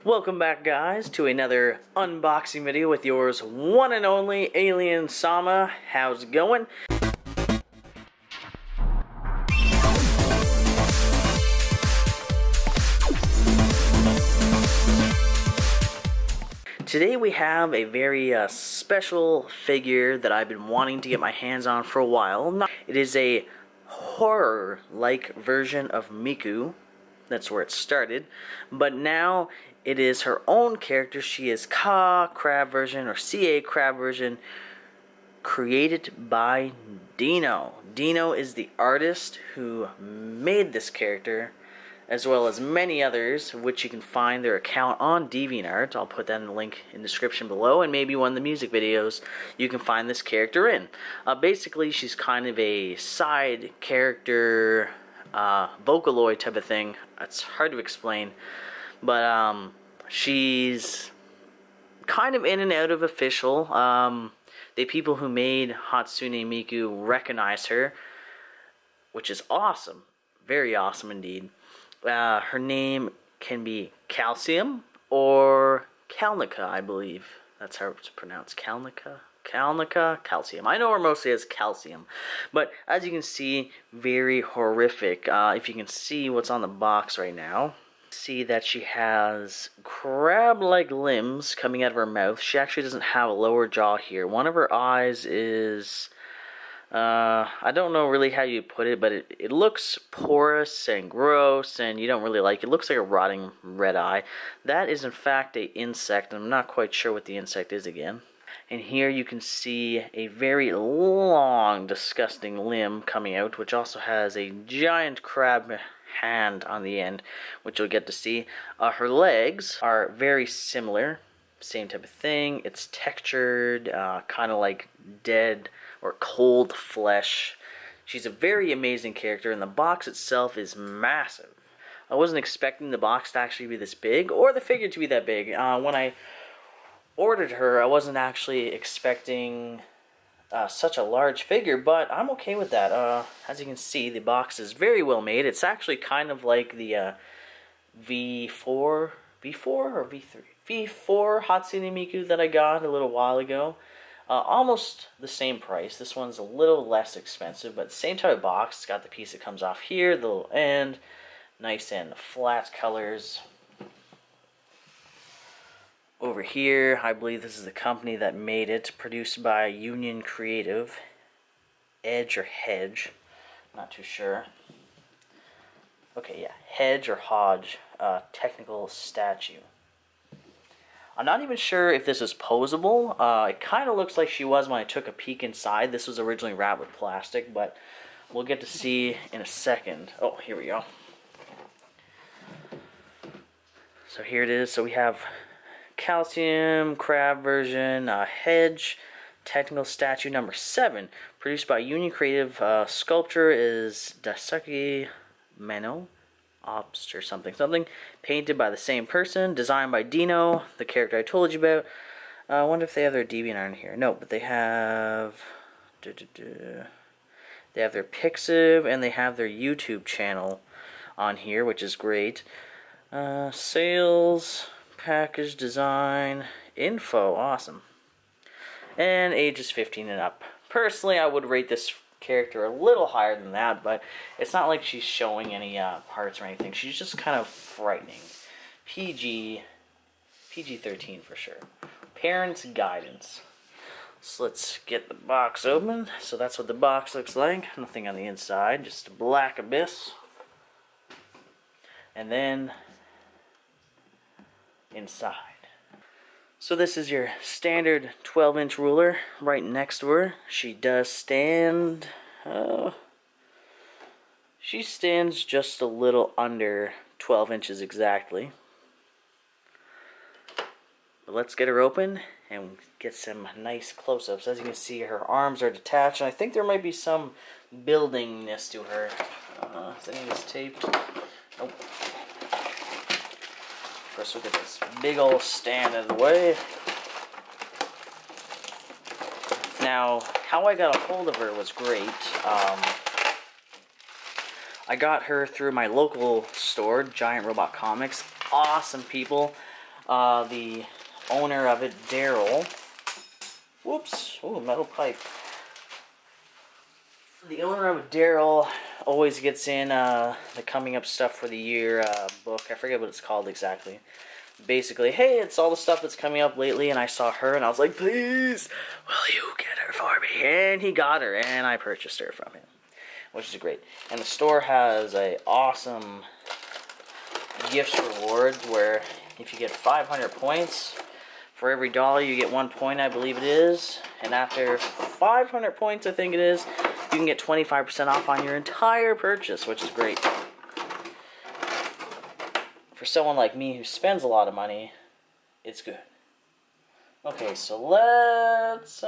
Welcome back, guys, to another unboxing video with yours one and only Alien Sama. How's it going? Today we have a very special figure that I've been wanting to get my hands on for a while. It is a horror-like version of Miku. That's where it started. But now it is her own character. She is Ka Crab version, or CA Crab version, created by Dino. Dino is the artist who made this character, as well as many others, which you can find their account on DeviantArt. I'll put that in the link in the description below, and maybe one of the music videos you can find this character in. Basically, she's kind of a side character, Vocaloid type of thing. It's hard to explain, but she's kind of in and out of official. The people who made Hatsune Miku recognize her, which is awesome. Very awesome indeed. Her name can be Calcium or Kalnika, I believe. That's how it's pronounced. Kalnika, Calcium. I know her mostly as Calcium. But as you can see, very horrific. If you can see what's on the box right now, see that she has crab-like limbs coming out of her mouth. She actually doesn't have a lower jaw here. One of her eyes is... I don't know really how you put it, but it looks porous and gross, and you don't really like it. It looks like a rotting red eye. That is in fact an insect, and I'm not quite sure what the insect is again. And here you can see a very long, disgusting limb coming out, which also has a giant crab hand on the end, which you'll get to see. Her legs are very similar, same type of thing. It's textured, kind of like dead or cold flesh. She's a very amazing character, and the box itself is massive. I wasn't expecting the box to actually be this big, or the figure to be that big. When I ordered her, I wasn't actually expecting such a large figure, but I'm okay with that. As you can see, the box is very well made. It's actually kind of like the V4 or V3? V4 Hatsune Miku that I got a little while ago. Almost the same price. This one's a little less expensive, but same type of box. It's got the piece that comes off here, the little end, nice and flat colors. Over here, I believe this is the company that made it, produced by Union Creative. Edge or Hedge, not too sure. Okay, yeah, Hedge or Hodge, technical statue. I'm not even sure if this is posable. It kind of looks like she was when I took a peek inside. This was originally wrapped with plastic, but we'll get to see in a second. Oh, here we go. So here it is. So we have Calcium, Crab version, Hedge, technical statue number 7, produced by Union Creative. Sculptor is Daisuke Meno. Ops or something, painted by the same person, designed by Dino, the character I told you about. I wonder if they have their DeviantArt in here. No, but they have they have their Pixiv, and they have their YouTube channel on here, which is great. Sales, package design, info, awesome. And ages 15 and up. Personally, I would rate this character a little higher than that, but it's not like she's showing any parts or anything. She's just kind of frightening. PG-13 for sure. Parents' guidance. So let's get the box open. So that's what the box looks like. Nothing on the inside, just a black abyss. And then inside. So this is your standard 12-inch ruler right next to her. She does stand... she stands just a little under 12 inches exactly. But let's get her open and get some nice close-ups. As you can see, her arms are detached, and I think there might be some buildingness to her. Is any of this taped? Nope. First, look at this big old stand out of the way. Now, how I got a hold of her was great. I got her through my local store, Giant Robot Comics. Awesome people. The owner of it, Daryl. Whoops! Ooh, metal pipe. The owner of it, Daryl, always gets in the coming up stuff for the year book. I forget what it's called exactly. Basically, hey, it's all the stuff that's coming up lately, and I saw her, and I was like, please, will you get her for me? And he got her, and I purchased her from him, which is great. And the store has a awesome gifts rewards where if you get 500 points, for every dollar you get 1 point, I believe it is. And after 500 points, I think it is, you can get 25% off on your entire purchase, which is great. For someone like me who spends a lot of money, it's good. Okay, so let's,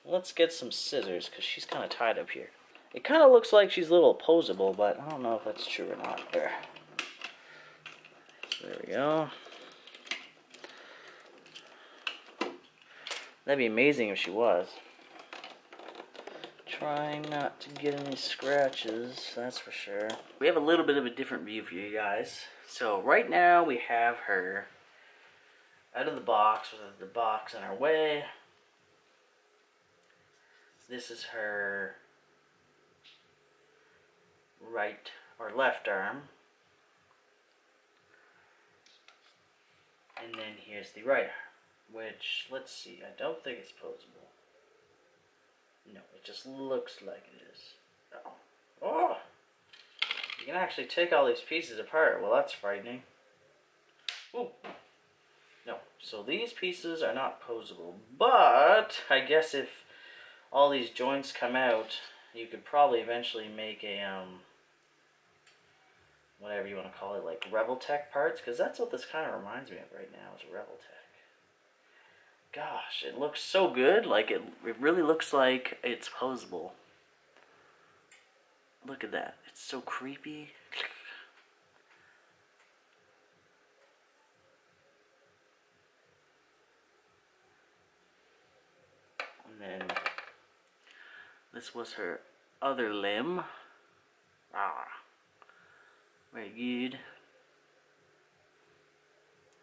let's get some scissors, because she's kind of tied up here. It kind of looks like she's a little opposable, but I don't know if that's true or not. There. So there we go. That'd be amazing if she was. Trying not to get any scratches, that's for sure. We have a little bit of a different view for you guys. So right now we have her out of the box with the box in our way. This is her right or left arm. And then here's the right arm, which, let's see, I don't think it's posable. No, it just looks like it is. Oh. Oh! You can actually take all these pieces apart. Well, that's frightening. Ooh. No, so these pieces are not posable. But, I guess if all these joints come out, you could probably eventually make a, whatever you want to call it, like Revoltech parts. Because that's what this kind of reminds me of right now, is Revoltech. Gosh, it looks so good. Like, it really looks like it's posable. Look at that. It's so creepy. And then this was her other limb. Ah, very good.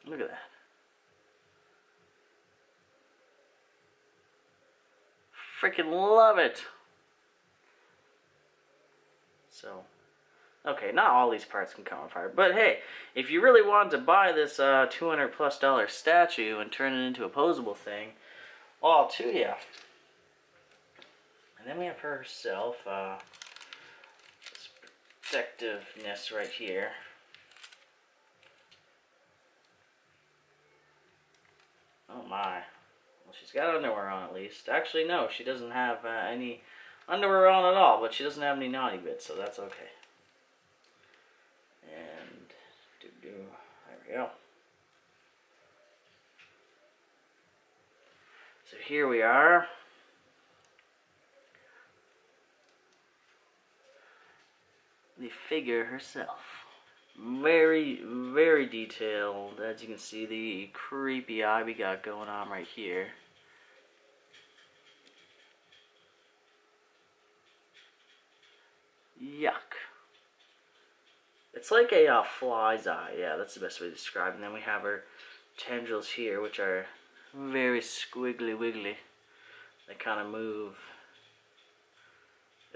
Look at that. Freaking love it. So, okay, not all these parts can come apart, but hey, if you really want to buy this $200+ statue and turn it into a posable thing, all to you. And then we have her herself, this protectiveness right here. Oh my. Well, she's got underwear on at least. Actually, no, she doesn't have any underwear on at all, but she doesn't have any naughty bits, so that's okay. And, there we go. So here we are. The figure herself. Very, very detailed. As you can see, the creepy eye we got going on right here. Yuck. It's like a fly's eye. Yeah, that's the best way to describe it. And then we have her tendrils here, which are very squiggly wiggly. They kind of move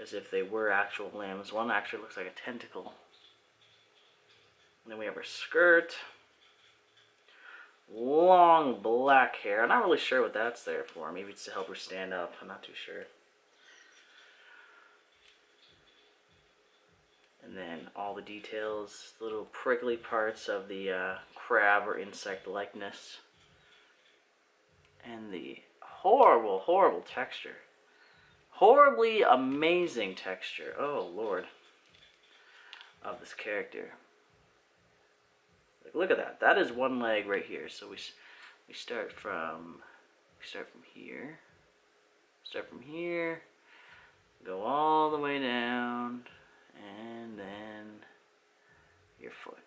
as if they were actual limbs. One actually looks like a tentacle. And then we have her skirt. Long black hair. I'm not really sure what that's there for. Maybe it's to help her stand up. I'm not too sure. And then all the details, little prickly parts of the crab or insect likeness. And the horrible, horrible texture. Horribly amazing texture. Oh, Lord. Of this character. Like, look at that. That is one leg right here. So we start from here. Start from here. Go all the way down. And then your foot.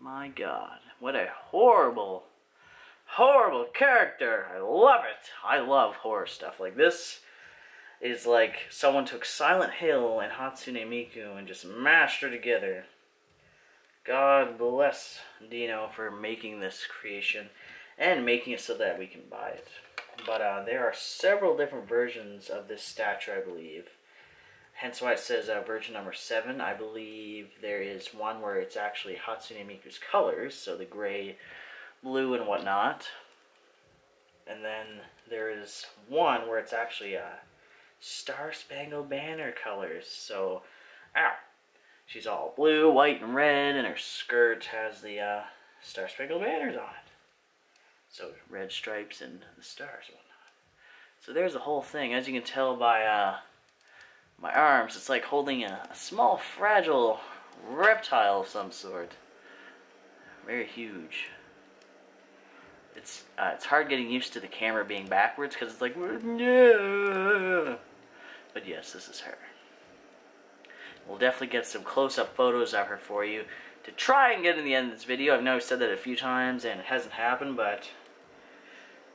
My God, what a horrible, horrible character. I love it. I love horror stuff like this. is like someone took Silent Hill and Hatsune Miku and just mashed her together. God bless Dino for making this creation and making it so that we can buy it. But there are several different versions of this statue, I believe. Hence why it says version number 7. I believe there is one where it's actually Hatsune Miku's colors, so the gray, blue, and whatnot. And then there is one where it's actually Star Spangled Banner colors. So, she's all blue, white, and red, and her skirt has the Star Spangled Banners on it. So, red stripes and the stars and whatnot. So there's the whole thing. As you can tell by my arms, it's like holding a small, fragile reptile of some sort. Very huge. It's hard getting used to the camera being backwards because it's like, no. But yes, this is her. We'll definitely get some close-up photos of her for you to try and get in the end of this video. I know I've said that a few times and it hasn't happened, but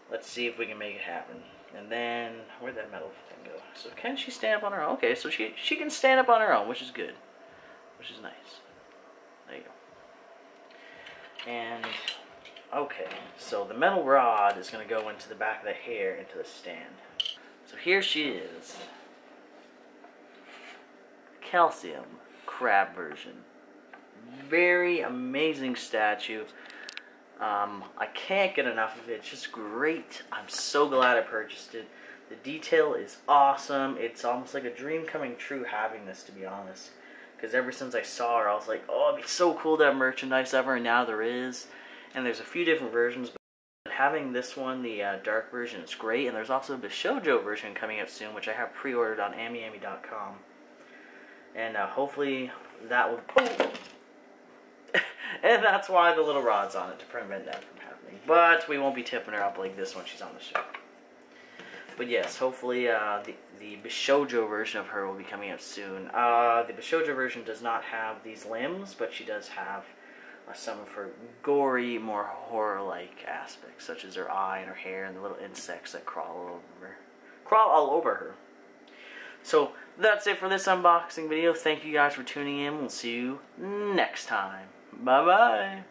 let's see if we can make it happen. And then, where'd that metal thing go? So can she stand up on her own? Okay, so she can stand up on her own, which is good. Which is nice. There you go. And, okay, so the metal rod is going to go into the back of the hair, into the stand. So here she is. Calcium crab version. Very amazing statue. I can't get enough of it. It's just great. I'm so glad I purchased it. The detail is awesome. It's almost like a dream coming true having this, to be honest. Because ever since I saw her, I was like, oh, it'd be so cool to have merchandise of her, and now there is. And there's a few different versions, but having this one, the dark version, is great. And there's also the Shoujo version coming up soon, which I have pre-ordered on AmiAmi.com. And hopefully that will... Oh! And that's why the little rod's on it, to prevent that from happening. But we won't be tipping her up like this when she's on the show. But yes, hopefully the Bishoujo version of her will be coming up soon. The Bishoujo version does not have these limbs, but she does have some of her gory, more horror-like aspects, such as her eye and her hair and the little insects that crawl all over her. So that's it for this unboxing video. Thank you guys for tuning in. We'll see you next time. Bye-bye.